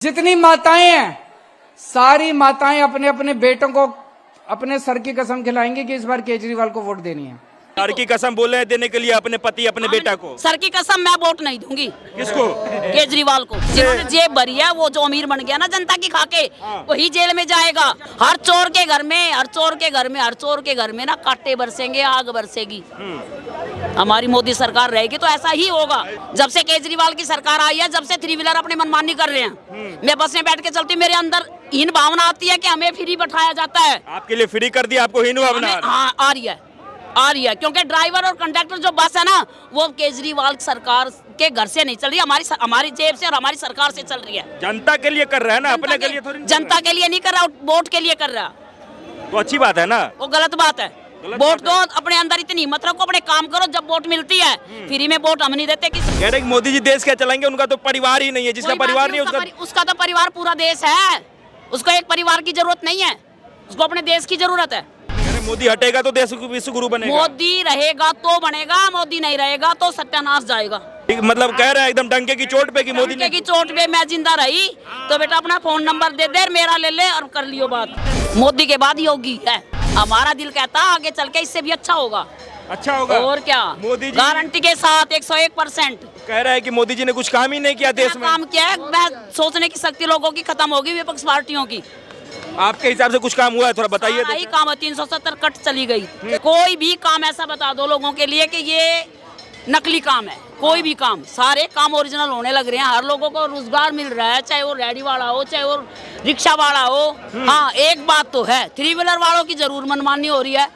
जितनी माताएं हैं सारी माताएं अपने अपने बेटों को अपने सर की कसम खिलाएंगी कि इस बार केजरीवाल को वोट देनी है। सर की कसम बोले हैं देने के लिए अपने पति अपने बेटा को। सर की कसम मैं वोट नहीं दूंगी। किसको? केजरीवाल को। जिन्होंने जेब भरी है वो जो अमीर बन गया ना जनता की खाके वही जेल में जाएगा। हर चोर के घर में हर चोर के घर में हर चोर के घर में ना कांटे बरसेंगे, आग बरसेगी। हमारी मोदी सरकार रहेगी तो ऐसा ही होगा। जब से केजरीवाल की सरकार आई है, जब से थ्री व्हीलर अपने मनमानी कर रहे हैं, मैं बस में बैठ के चलती, मेरे अंदर हीन भावना आती है कि हमें फ्री बैठाया जाता है। आपके लिए फ्री कर दिया, आपको हीन भावना? हाँ आ रही है क्योंकि ड्राइवर और कंडक्टर जो बस है ना वो केजरीवाल सरकार के घर से नहीं चल रही, हमारी जेब से और हमारी सरकार से चल रही है। जनता के लिए कर रहा है ना, अपने के लिए थोड़ी। जनता के लिए नहीं कर रहा, वोट के लिए कर रहा। तो अच्छी बात है ना? वो गलत बात है। वोट दो, अपने अंदर इतनी हिम्मत रखो, अपने काम करो। जब वोट मिलती है फ्री में वोट हम नहीं देते किसी। कह रहे मोदी जी देश क्या चलाएंगे, उनका तो परिवार ही नहीं है। जिसका परिवार नहीं उसका तो परिवार पूरा देश है। उसको एक परिवार की जरूरत नहीं है, उसको अपने देश की जरूरत है। मोदी हटेगा तो देश विश्व गुरु बनेगा। मोदी रहेगा तो बनेगा, मोदी नहीं रहेगा तो सत्यानाश जाएगा। मतलब कह रहे हैं एकदम डंके की चोट पे कि मोदी ने की चोट पे मैं जिंदा रही तो बेटा अपना फोन नंबर दे दे, मेरा ले ले और कर लियो बात। मोदी के बाद योगी है। हमारा दिल कहता आगे चल के इससे भी अच्छा होगा। अच्छा होगा और क्या, मोदी जी गारंटी के साथ 101%। कह रहा है कि मोदी जी ने कुछ काम ही नहीं किया देश में। काम किया है, मैं सोचने की शक्ति लोगों की खत्म होगी, विपक्ष पार्टियों की। आपके हिसाब से कुछ काम हुआ है, थोड़ा बताइए। यही काम है, 370 कट चली गई। कोई भी काम ऐसा बता दो लोगों के लिए कि ये नकली काम है। कोई भी काम, सारे काम ओरिजिनल होने लग रहे हैं। हर लोगों को रोजगार मिल रहा है, चाहे वो रेडी वाला हो चाहे वो रिक्शा वाला हो। हाँ एक बात तो है, थ्री व्हीलर वालों की जरूर मनमानी हो रही है।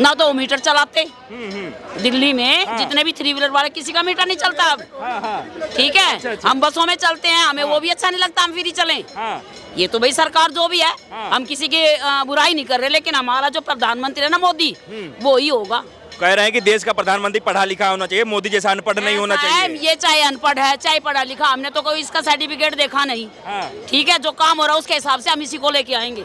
ना तो वो मीटर चलाते दिल्ली में जितने भी थ्री व्हीलर वाले, किसी का मीटर नहीं चलता अब। ठीक है, अच्छा। हम बसों में चलते हैं, हमें वो भी अच्छा नहीं लगता, हम फ्री चलें। ये तो भाई सरकार जो भी है, हम किसी की बुराई नहीं कर रहे, लेकिन हमारा जो प्रधानमंत्री है ना मोदी, वो ही होगा। कह रहे हैं कि देश का प्रधानमंत्री पढ़ा लिखा होना चाहिए, मोदी जैसा अनपढ़ नहीं होना चाहिए। ये चाहे अनपढ़ है चाहे पढ़ा लिखा, हमने तो कोई इसका सर्टिफिकेट देखा नहीं। ठीक है, जो काम हो रहा है उसके हिसाब से हम इसी को लेके आएंगे।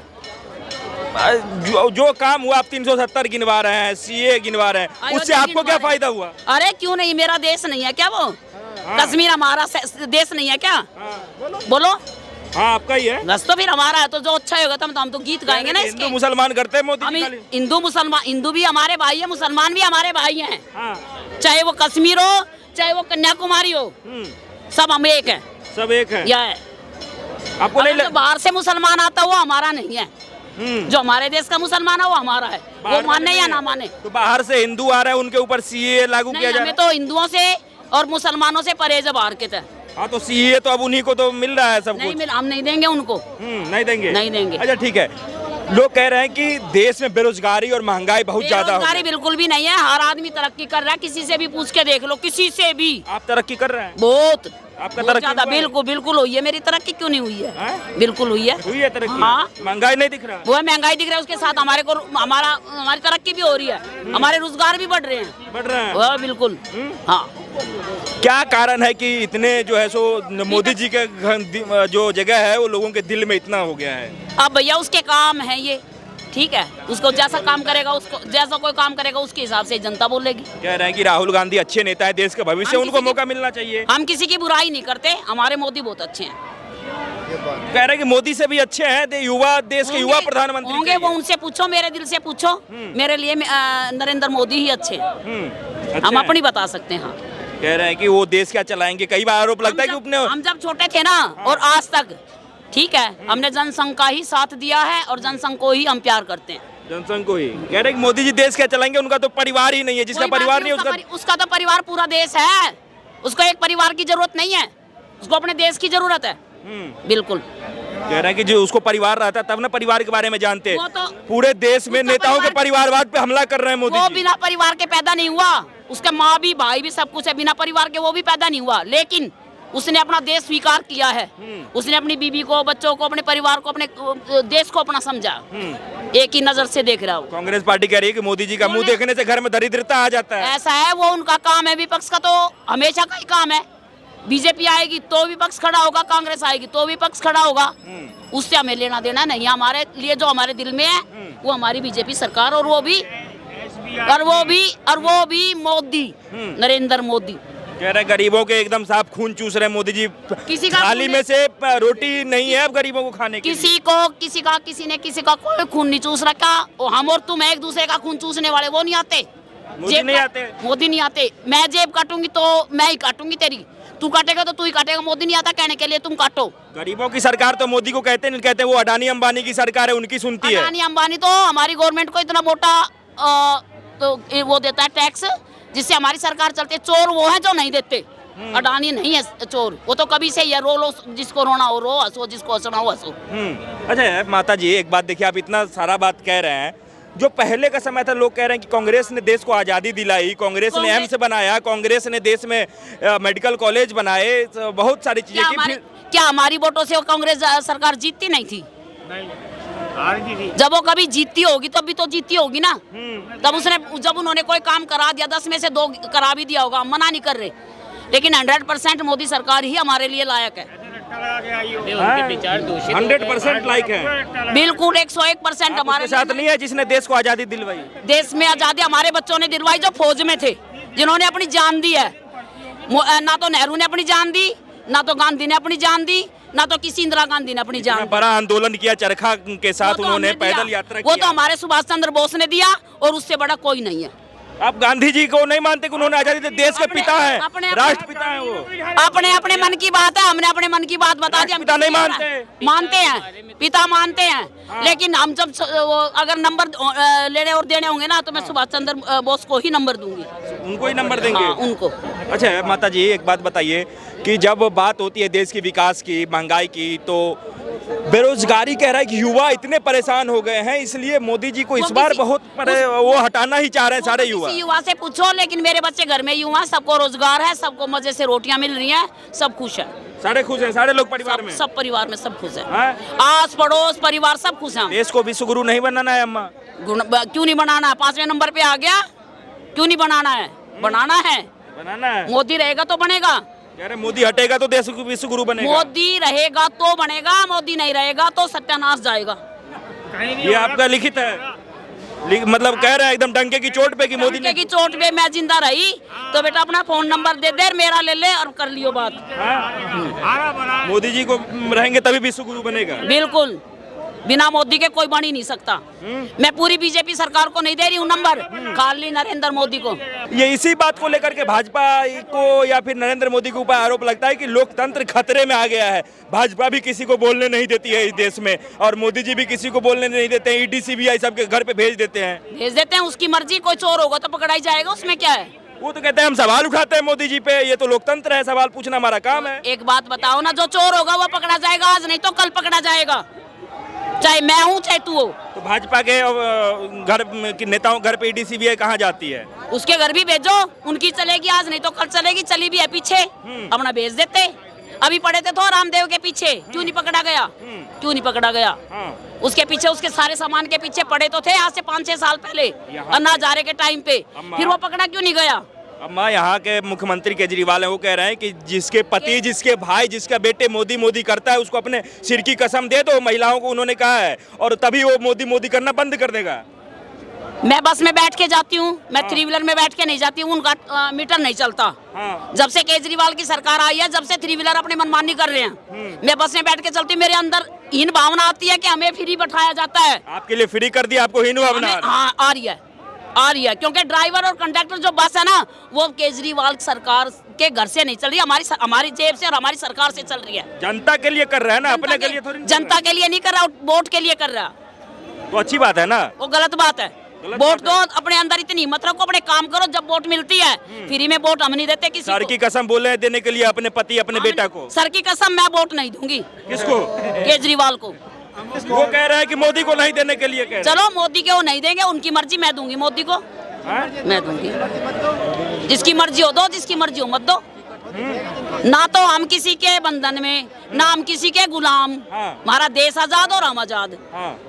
जो काम हुआ आप 370 गिनवा रहे हैं, सीए गिनवा रहे हैं, उससे आपको क्या फायदा हुआ? अरे क्यों नहीं, मेरा देश नहीं है क्या वो? कश्मीर हमारा देश नहीं है क्या? बोलो। हाँ आपका ही है बस, तो फिर हमारा है तो जो अच्छा होगा तो हम तो गीत गाएंगे ना इसके। हिंदू मुसलमान करते हैं मोदी जी? हिंदू मुसलमान, हिंदू भी हमारे भाई है, मुसलमान भी हमारे भाई हैं। चाहे वो कश्मीर हो चाहे वो कन्याकुमारी हो, सब हम एक है। सब एक है। आपको नहीं लग... बाहर से मुसलमान आता वो हमारा नहीं है। जो हमारे देश का मुसलमान है वो हमारा है, वो माने या ना माने। तो बाहर से हिंदू आ रहे हैं, उनके ऊपर सीए लागू किया जा रहा है। तो हिंदुओं से और मुसलमानों से परहेज है बाहर के तहत। हाँ तो सीए तो अब उन्हीं को तो मिल रहा है सब कुछ। हम नहीं देंगे उनको। नहीं देंगे? नहीं देंगे। अच्छा ठीक है, लोग कह रहे हैं कि देश में बेरोजगारी और महंगाई बहुत ज्यादा है। बेरोजगारी बिल्कुल भी नहीं है, हर आदमी तरक्की कर रहा है। किसी से भी पूछ के देख लो, किसी से भी। आप तरक्की कर रहे हैं? बहुत। आपका तरक्की? बिल्कुल हुई है। मेरी तरक्की क्यों नहीं हुई है? बिल्कुल हुई है तरक्की। हाँ, महंगाई नहीं दिख रहा? वो है, महंगाई दिख रहा है, उसके साथ हमारी तरक्की भी हो रही है, हमारे रोजगार भी बढ़ रहे हैं। बिल्कुल। हाँ, क्या कारण है कि इतने जो है सो मोदी जी के जो जगह है वो लोगों के दिल में इतना हो गया है? अब भैया उसके काम है ये, ठीक है, उसको जैसा काम करेगा, उसको जैसा कोई काम करेगा उसके हिसाब से जनता बोलेगी। कह रहे हैं कि राहुल गांधी अच्छे नेता है, देश का भविष्य, उनको मौका मिलना चाहिए। हम किसी की बुराई नहीं करते, हमारे मोदी बहुत अच्छे हैं। कह रहे हैं कि मोदी से भी अच्छे हैं युवा, देश के युवा प्रधानमंत्री होंगे। वो उनसे पूछो, मेरे दिल से पूछो। मेरे लिए नरेंद्र मोदी ही अच्छे हैं। हम अपनी बता सकते हैं। हाँ, कह रहे हैं कि वो देश क्या चलाएंगे। कई बार आरोप लगता है कि अपने हम जब छोटे थे ना और आज तक, ठीक है, हमने जनसंघ का ही साथ दिया है और जनसंघ को ही हम प्यार करते हैं। जनसंघ को ही। कह रहे हैं कि मोदी जी देश क्या चलाएंगे, उनका तो परिवार ही नहीं है। जिसका परिवार नहीं उसका तो परिवार पूरा देश है। उसको एक परिवार की जरूरत नहीं है, उसको अपने देश की जरूरत है। बिल्कुल। कह रहे हैं कि जो उसको परिवार रहता है तब ना परिवार के बारे में जानते। तो पूरे देश में नेताओं के परिवारवाद पे हमला कर रहे हैं मोदी जी। वो बिना परिवार के पैदा नहीं हुआ, उसके माँ भी भाई भी सब कुछ है, बिना परिवार के वो भी पैदा नहीं हुआ। लेकिन उसने अपना देश स्वीकार किया है, उसने अपनी बीबी को, बच्चों को, अपने परिवार को, अपने देश को अपना समझा। एक ही नजर से देख रहा हूँ। कांग्रेस पार्टी कह रही है कि मोदी जी का मुंह देखने से घर में दरिद्रता आ जाता है। ऐसा है, वो उनका काम है। विपक्ष का तो हमेशा का ही काम है। बीजेपी आएगी तो विपक्ष खड़ा होगा, कांग्रेस आएगी तो विपक्ष खड़ा होगा। उससे हमें लेना देना नहीं। हमारे लिए जो हमारे दिल में है वो हमारी बीजेपी सरकार, और वो भी मोदी, नरेंद्र मोदी। कह रहे हैं गरीबों के एकदम साफ खून चूस रहे हैं मोदी जी। किसी का थाली खून में से रोटी नहीं है अब गरीबों को खाने के लिए। किसी ने किसी का कोई खून नहीं चूस रखा। और हम और तुम एक दूसरे का खून चूसने वाले वो नहीं आते। मोदी नहीं आते। मोदी नहीं आते। मैं जेब काटूंगी तो मैं ही काटूंगी तेरी, तू काटेगा तो तू ही काटेगा। मोदी नहीं आता कहने के लिए तुम काटो। गरीबों की सरकार तो मोदी को कहते नहीं, कहते वो अडानी अंबानी की सरकार है, उनकी सुनती है। अडानी अंबानी तो हमारी गवर्नमेंट को इतना मोटा तो वो देता है टैक्स, जिससे हमारी सरकार चलती है। चोर वो है जो नहीं देते, अडानी नहीं है चोर। वो तो कभी से ही है, रो लो जिसको रोना हो रो, हंसो जिसको हंसना हो हंसो। अच्छा माता जी एक बात देखिए, आप इतना सारा बात कह रहे हैं, जो पहले का समय था लोग कह रहे हैं कि कांग्रेस ने देश को आज़ादी दिलाई, कांग्रेस ने एम्स बनाया, कांग्रेस ने देश में मेडिकल कॉलेज बनाए, तो बहुत सारी चीजें की। क्या हमारी वोटों से वो कांग्रेस सरकार जीतती नहीं थी? जब वो कभी जीतती होगी तब भी तो जीतती होगी ना। तब जब उन्होंने कोई काम करा दिया, 10 में से 2 करा भी दिया होगा, हम मना नहीं कर रहे, लेकिन 100% मोदी सरकार ही हमारे लिए लायक है। 100% लायक है, बिल्कुल 101% हमारे साथ नहीं है जिसने देश को आज़ादी दिलवाई। देश में आज़ादी हमारे बच्चों ने दिलवाई जो फौज में थे, जिन्होंने अपनी जान दी है। ना तो नेहरू ने अपनी जान दी, ना तो गांधी ने अपनी जान दी, ना तो किसी इंदिरा गांधी ने अपनी जान। बड़ा आंदोलन किया चरखा के साथ, उन्होंने पैदल यात्रा की। वो तो हमारे सुभाष चंद्र बोस ने दिया और उससे बड़ा कोई नहीं है। आप गांधी जी को नहीं मानते कि उन्होंने आजादी दी? देश के पिता हैं, राष्ट्रपिता हैं वो। अपने अपने मन की बात है, हमने अपने मन की बात बता दी। हम पिता नहीं मानते? मानते हैं, पिता मानते हैं, लेकिन हम जब अगर नंबर लेने और देने होंगे ना तो मैं सुभाष चंद्र बोस को ही नंबर दूंगी। उनको ही नंबर देंगे? हाँ, उनको। अच्छा माता जी एक बात बताइए कि जब बात होती है देश के विकास की, महंगाई की, तो बेरोजगारी कह रहा है कि युवा इतने परेशान हो गए हैं, इसलिए मोदी जी को इस बार बहुत वो हटाना ही चाह रहे हैं सारे युवा। युवा से पूछो, लेकिन मेरे बच्चे घर में युवा, सबको रोजगार है, सबको मजे से रोटियां मिल रही हैं, सब खुश है। सारे खुश हैं, सारे लोग परिवार में? सब परिवार में सब खुश है। आस पड़ोस परिवार सब खुश हैं। देश को विश्व गुरु नहीं बनाना है अम्मा? क्यों नहीं बनाना है? 5वें नंबर पे आ गया, क्यों नहीं बनाना है? बनाना है, बनाना है। मोदी रहेगा तो बनेगा। कह रहे मोदी हटेगा तो देश विश्व गुरु बनेगा। मोदी रहेगा तो बनेगा, मोदी नहीं रहेगा तो सत्यानाश जाएगा। ये आपका लिखित है? मतलब कह रहे हैं एकदम डंके की चोट पे कि मोदी ने की चोट पे मैं जिंदा रही तो बेटा अपना फोन नंबर दे दे, मेरा ले ले और कर लियो बात। मोदी जी को रहेंगे तभी विश्व गुरु बनेगा? बिल्कुल, बिना मोदी के कोई बन ही नहीं सकता। मैं पूरी बीजेपी सरकार को नहीं दे रही हूँ नंबर, खाली नरेंद्र मोदी को। ये इसी बात को लेकर के भाजपा को या फिर नरेंद्र मोदी के ऊपर आरोप लगता है कि लोकतंत्र खतरे में आ गया है। भाजपा भी किसी को बोलने नहीं देती है इस देश में, और मोदी जी भी किसी को बोलने नहीं देते हैं। ईडी सीबीआई सबके घर पे भेज देते हैं। उसकी मर्जी, कोई चोर होगा तो पकड़ाई जाएगा, उसमें क्या है? वो तो कहते हैं हम सवाल उठाते हैं मोदी जी पे, ये तो लोकतंत्र है, सवाल पूछना हमारा काम है। एक बात बताओ ना, जो चोर होगा वो पकड़ा जाएगा, आज नहीं तो कल पकड़ा जाएगा, चाहे मैं हूँ चाहे तू हो। तो भाजपा के घर के नेताओं घर पे ईडी सीबीआई कहाँ जाती है? उसके घर भी भेजो, उनकी चलेगी आज नहीं तो कल चलेगी, चली भी है पीछे, अपना भेज देते। अभी पड़े थे तो रामदेव के पीछे, क्यों नहीं पकड़ा गया? क्यों नहीं पकड़ा गया? उसके पीछे, उसके सारे सामान के पीछे पड़े तो थे आज से 5-6 साल पहले, अन्ना हजारे के टाइम पे, फिर वो पकड़ा क्यों नहीं गया? अम्मा यहाँ के मुख्यमंत्री केजरीवाल हैं, वो कह रहे हैं कि जिसके पति, जिसके भाई, जिसका बेटे मोदी मोदी करता है उसको अपने सिर की कसम दे दो, महिलाओं को उन्होंने कहा है, और तभी वो मोदी मोदी करना बंद कर देगा। मैं बस में बैठ के जाती हूँ, मैं 3 व्हीलर में बैठ के नहीं जाती हूँ, उनका मीटर नहीं चलता। जब से केजरीवाल की सरकार आई है, जब से 3 व्हीलर अपनी मनमानी कर रहे हैं, मैं बस में बैठ के चलती हूँ, मेरे अंदर हीन भावना आती है कि हमें फ्री बैठाया जाता है। आपके लिए फ्री कर दिया, आपको हीन भावना? हाँ, आ रही है, क्योंकि ड्राइवर और कंडक्टर जो बस है ना, वो केजरीवाल सरकार के घर से नहीं चल रही, हमारी जेब से और हमारी सरकार से चल रही है। जनता के लिए कर रहा है ना, अपने के लिए थोड़ी। जनता के लिए नहीं कर रहा, वोट के लिए कर रहा। तो अच्छी बात है ना? वो गलत बात है। वोट दो, अपने अंदर इतनी हिम्मत रखो, अपने काम करो, जब वोट मिलती है। फ्री में वोट हम नहीं देते किसी को। सर की कसम बोल रहे हैं देने के लिए अपने पति, अपने बेटा को। सर की कसम, मैं वोट नहीं दूंगी। किसको? केजरीवाल को। वो कह रहे हैं कि मोदी को नहीं देने के लिए कह रहे हैं। चलो मोदी को नहीं देंगे, उनकी मर्जी, मैं दूंगी मोदी को। मैं दूंगी, जिसकी मर्जी हो दो, जिसकी मर्जी हो मत दो। ना तो हम किसी के बंधन में, ना हम किसी के गुलाम। हमारा देश आजाद और हम आजाद,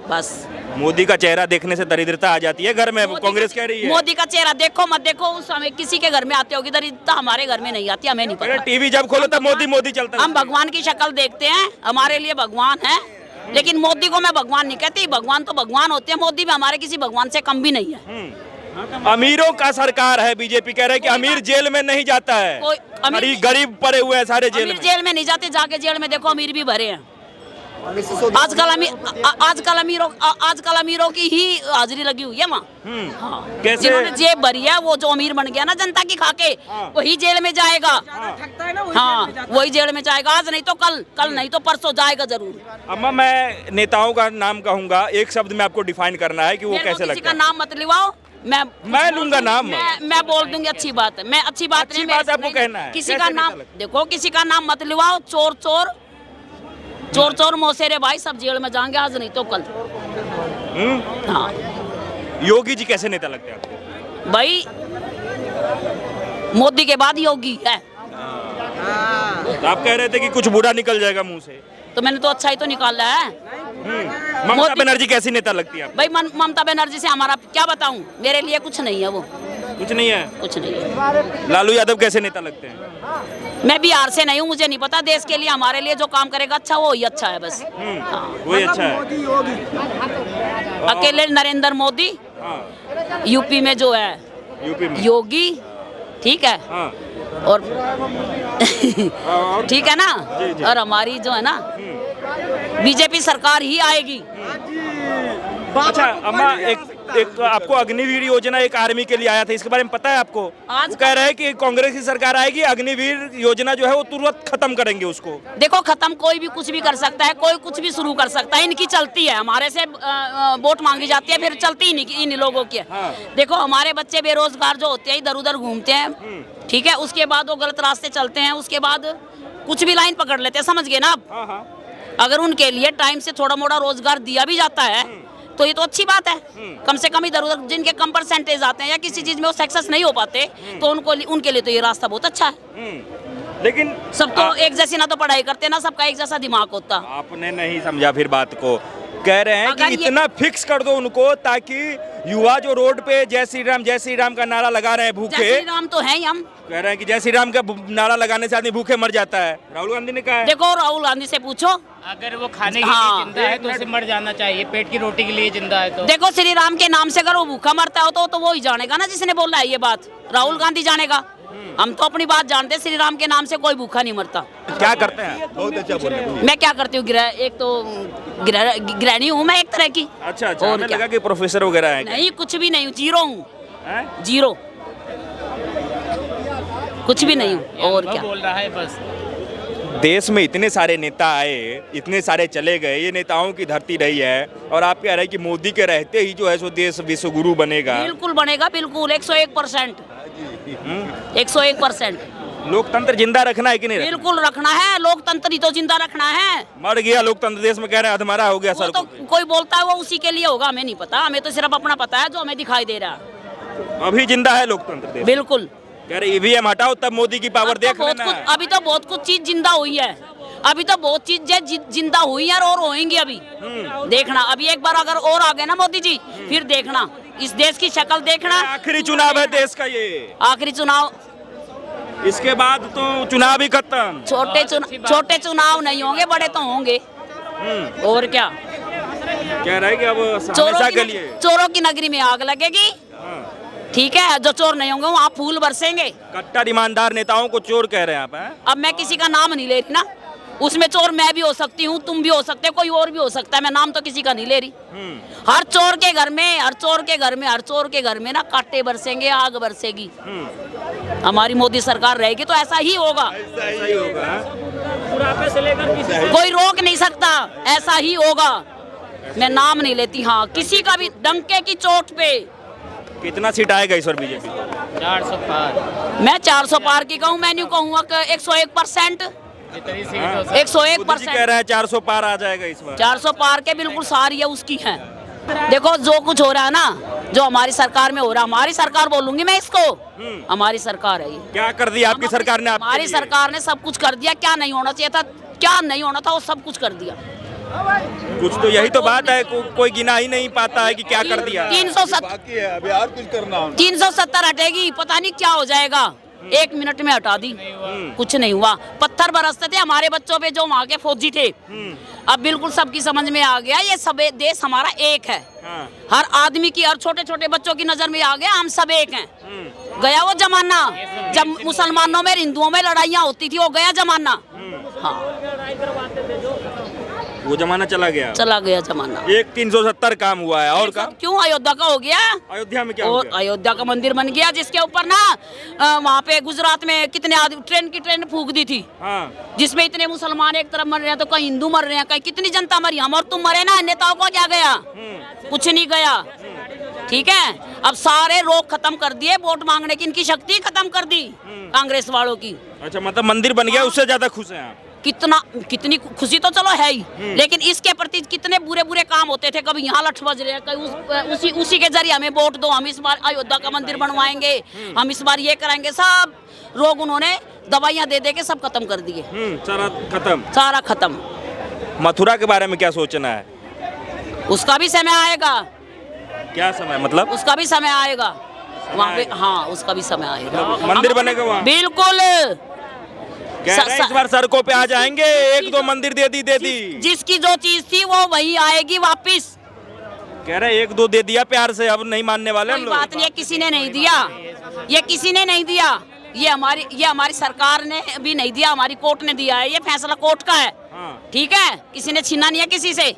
बस। मोदी का चेहरा देखने से दरिद्रता आ जाती है घर में, कांग्रेस कह रही है। मोदी का चेहरा देखो मत देखो, उस समय किसी के घर में आते होगी दरिद्रता, हमारे घर में नहीं आती, हमें नहीं पता। टीवी जब खोलो तब मोदी मोदी चलता है। हम भगवान की शक्ल देखते हैं, हमारे लिए भगवान है, लेकिन मोदी को मैं भगवान नहीं कहती। भगवान तो भगवान होते हैं, मोदी भी हमारे किसी भगवान से कम भी नहीं है। अमीरों का सरकार है, बीजेपी कह रहे हैं कि अमीर जेल में नहीं जाता है, कोई अमीर गरीब पड़े हुए हैं सारे जेल अमीर में। जेल में नहीं जाते, जाके जेल में देखो अमीर भी भरे हैं। आजकल अमीरों की ही हाजिरी लगी हुई है वहाँ। हाँ। कैसे? जिन्होंने जेब भरी है, वो जो अमीर बन गया ना जनता की खाके, वही जेल में जाएगा। हाँ, वही जेल में जाएगा, आज नहीं तो कल, कल नहीं तो परसों जाएगा जरूर। अम्मा, मैं नेताओं का नाम कहूंगा, एक शब्द में आपको डिफाइन करना है कि वो मेरे को कैसे किसी लगता का है। नाम मत लिवाओ, मैं लूंगा नाम। मैं बोल दूंगी अच्छी बात है, मैं अच्छी बात अच्छी नहीं, बात मेरे- आपको नहीं, कहना है। किसी कैसे का नेता नाम लगता देखो, किसी का नाम मत लिवाओ। चोर चोर चोर चोर मौसेरे भाई सब जेल में जाएंगे, आज नहीं तो कल। हाँ योगी जी कैसे नेता लगते हैं आपको? भाई, मोदी के बाद योगी है, तो आप कह रहे थे कि कुछ बुरा निकल जाएगा मुंह से। तो मैंने तो अच्छा ही तो निकाला है। ममता मोदी- बनर्जी कैसी नेता लगती है आपको? भाई ममता बनर्जी से हमारा क्या बताऊं, मेरे लिए कुछ नहीं है, वो कुछ नहीं है। कुछ नहीं है। लालू यादव कैसे नेता लगते हैं? मैं बिहार से नहीं हूँ, मुझे नहीं पता। देश के लिए, हमारे लिए जो काम करेगा अच्छा, वो ही अच्छा है बस। हाँ। वही अच्छा है। अकेले नरेंद्र मोदी, हाँ, यूपी में जो है यूपी में। योगी, ठीक है, हाँ, और और ठीक है ना, जी, जी। और हमारी जो है ना बीजेपी सरकार ही आएगी। अच्छा अम्मा, एक आपको अग्निवीर योजना एक आर्मी के लिए आया था, इसके बारे में पता है आपको? आज वो कह रहे हैं कि कांग्रेस की सरकार आएगी, अग्निवीर योजना जो है वो तुरंत खत्म करेंगे उसको। देखो, खत्म कोई भी कुछ भी कर सकता है, कोई कुछ भी शुरू कर सकता है। इनकी चलती है, हमारे से वोट मांगी जाती है, फिर चलती ही नहीं इन लोगों की। हाँ। देखो, हमारे बच्चे बेरोजगार जो होते हैं, इधर उधर घूमते हैं, ठीक है, उसके बाद वो गलत रास्ते चलते हैं, उसके बाद कुछ भी लाइन पकड़ लेते हैं, समझ गए ना आप? हाँ, हाँ। अगर उनके लिए टाइम से थोड़ा मोड़ा रोजगार दिया भी जाता है तो ये तो अच्छी बात है। कम से कम इधर उधर जिनके कम परसेंटेज आते हैं या किसी चीज में वो सक्सेस नहीं हो पाते, तो उनके लिए तो ये रास्ता बहुत अच्छा है। लेकिन सब तो एक जैसी ना तो पढ़ाई करते, ना सबका एक जैसा दिमाग होता। आपने नहीं समझा फिर बात को। कह रहे हैं अगर कि ये- इतना फिक्स कर दो उनको, ताकि युवा जो रोड पे जय श्री राम का नारा लगा रहे हैं जय भूखे, श्री राम तो है ही हम। कह रहे हैं कि जय श्री राम का नारा लगाने से आदमी भूखे मर जाता है। राहुल गांधी ने कहा है। देखो, राहुल गांधी से पूछो। अगर वो खाने के हाँ। लिए जिंदा है तो उसे मर जाना चाहिए, पेट की रोटी के लिए जिंदा है तो। देखो, श्री राम के नाम से अगर वो भूखा मरता हो तो वो ही जानेगा ना, जिसने बोला है ये बात, राहुल गांधी जानेगा। हम तो अपनी बात जानते हैं, श्री राम के नाम से कोई भूखा नहीं मरता। क्या करते हैं? बहुत अच्छा बोले। मैं क्या करती हूँ, एक तो गृहिणी हूँ मैं एक तरह की। अच्छा अच्छा, और हमें क्या? लगा कि प्रोफेसर वगैरह है। नहीं, कुछ भी नहीं हूँ, जीरो हूँ, हैं? जीरो, कुछ भी नहीं हूँ। और वो क्या? बोल रहा है बस। देश में इतने सारे नेता आए, इतने सारे चले गए, ये नेताओं की धरती रही है, और आप कह रहे हैं कि मोदी के रहते ही जो है सो देश विश्व गुरु बनेगा। बिल्कुल बनेगा, बिल्कुल 101%, 101%। लोकतंत्र जिंदा रखना है कि नहीं रखना? बिल्कुल रखना है, लोकतंत्र ही तो जिंदा रखना है। मर गया लोकतंत्र, देश में कह रहे हैं अधमरा हो गया वो सर। तो कोई बोलता है वो उसी के लिए होगा, हमें नहीं पता, हमें तो सिर्फ अपना पता है जो हमें दिखाई दे रहा है। अभी जिंदा है लोकतंत्र देश। बिल्कुल। कह रहे ईवीएम हटाओ तब मोदी की पावर अब तो देख बहुत लेना कुछ, है। अभी तो बहुत कुछ चीज जिंदा हुई है, अभी तो बहुत चीज जिंदा हुई है और होएंगी अभी। देखना, अभी एक बार अगर और आ गए ना मोदी जी, फिर देखना इस देश की शक्ल देखना। आखिरी चुनाव है देश का ये, आखिरी चुनाव, इसके बाद तो चुनाव ही खत्म। छोटे चुनाव नहीं होंगे, बड़े तो होंगे। और क्या? कह रहे हैं कि अब हमेशा के लिए। चोरों की नगरी में आग लगेगी, ठीक है, जो चोर नहीं होंगे वहाँ फूल बरसेंगे। कट्टर ईमानदार नेताओं को चोर कह रहे हैं आप, हैं? अब मैं किसी का नाम नहीं ले रही ना, उसमें चोर मैं भी हो सकती हूँ, तुम भी हो सकते हो, कोई और भी हो सकता है, मैं नाम तो किसी का नहीं ले रही। हर चोर के घर में, हर चोर के घर में, हर चोर के घर में ना कांटे बरसेंगे, आग बरसेगी। हमारी मोदी सरकार रहेगी तो ऐसा ही होगा, ऐसा ही होगा। कोई रोक नहीं सकता, ऐसा ही होगा। मैं नाम नहीं लेती, हाँ, किसी का भी डंके की चोट पे। कितना सीट आएगा इस बार बीजेपी? 400 पार मैं 400 पार की कहूँ, मैं नहीं कहूँगा कि 101%, जितनी सीट हो सकती। 101%। कह रहे हैं 400 पार आ जाएगा इस बार। 400 पार के बिल्कुल सारी है उसकी है। देखो, जो कुछ हो रहा है ना, जो हमारी सरकार में हो रहा है, हमारी सरकार बोलूंगी मैं इसको, हमारी सरकार है ये। क्या कर दिया आपकी सरकार ने? आपके हमारी लिए? सरकार ने सब कुछ कर दिया, क्या नहीं होना चाहिए था, क्या नहीं होना था वो सब कुछ कर दिया। कुछ तो यही तो बात है, कोई गिना ही नहीं पाता है कि क्या कर दिया। 370 बाकी है, अभी और कुछ करना हो। 370 हटेगी, पता नहीं क्या हो जाएगा। 1 मिनट में हटा दी, कुछ नहीं हुआ। पत्थर बरसते थे हमारे बच्चों पे जो वहाँ के फौजी थे। अब बिल्कुल सबकी समझ में आ गया ये सब देश हमारा एक है। हर आदमी की, हर छोटे छोटे बच्चों की नजर में आ गया हम सब एक हैं। गया वो जमाना जब मुसलमानों में हिंदुओं में लड़ाइयाँ होती थी, वो गया जमाना। हाँ, वो जमाना चला गया जमाना। एक 370 काम हुआ है और काम क्यों? अयोध्या का हो गया। अयोध्या में क्या हो और गया? अयोध्या का मंदिर बन गया जिसके ऊपर ना वहाँ पे गुजरात में कितने आदमी ट्रेन फूक दी थी। हाँ। जिसमें इतने मुसलमान एक तरफ मर रहे हैं तो कहीं हिंदू मर रहे हैं, कहीं कितनी जनता मरी। हम और तुम मरे ना, नेताओं को क्या गया? कुछ नहीं गया। ठीक है, अब सारे रोग खत्म कर दिए, वोट मांगने की इनकी शक्ति खत्म कर दी कांग्रेस वालों की। अच्छा, मतलब मंदिर बन गया उससे ज्यादा खुश हैं आप? कितनी खुशी तो चलो है ही, लेकिन इसके प्रति कितने बुरे बुरे काम होते थे। कभी यहाँ लठ बज रहे हैं, कहीं उसी के जरिए हमें वोट दो, हम इस बार अयोध्या का मंदिर बनवाएंगे, हम इस बार ये कराएंगे। सब रोग उन्होंने दवाइयाँ दे के सब खत्म कर दिए। सारा खत्म। मथुरा के बारे में क्या सोचना है? उसका भी समय आएगा। क्या समय मतलब? उसका भी समय आएगा वहाँ पे। हाँ, उसका भी समय आएगा, मंदिर बनेगा वहाँ। बिल्कुल। कह रहे हैं इस बार सड़कों पे आ जाएंगे, 1-2 मंदिर दे दी। जिसकी जो चीज थी वो वही आएगी वापिस। कह रहे 1-2 दे दिया प्यार से, अब नहीं मानने वाले हम कोई लोग। बात नहीं है, किसी ने नहीं दिया, ये किसी ने नहीं दिया, ये हमारी सरकार ने भी नहीं दिया, हमारी कोर्ट ने दिया है। ये फैसला कोर्ट का है। ठीक है, किसी ने छीना नहीं है किसी से।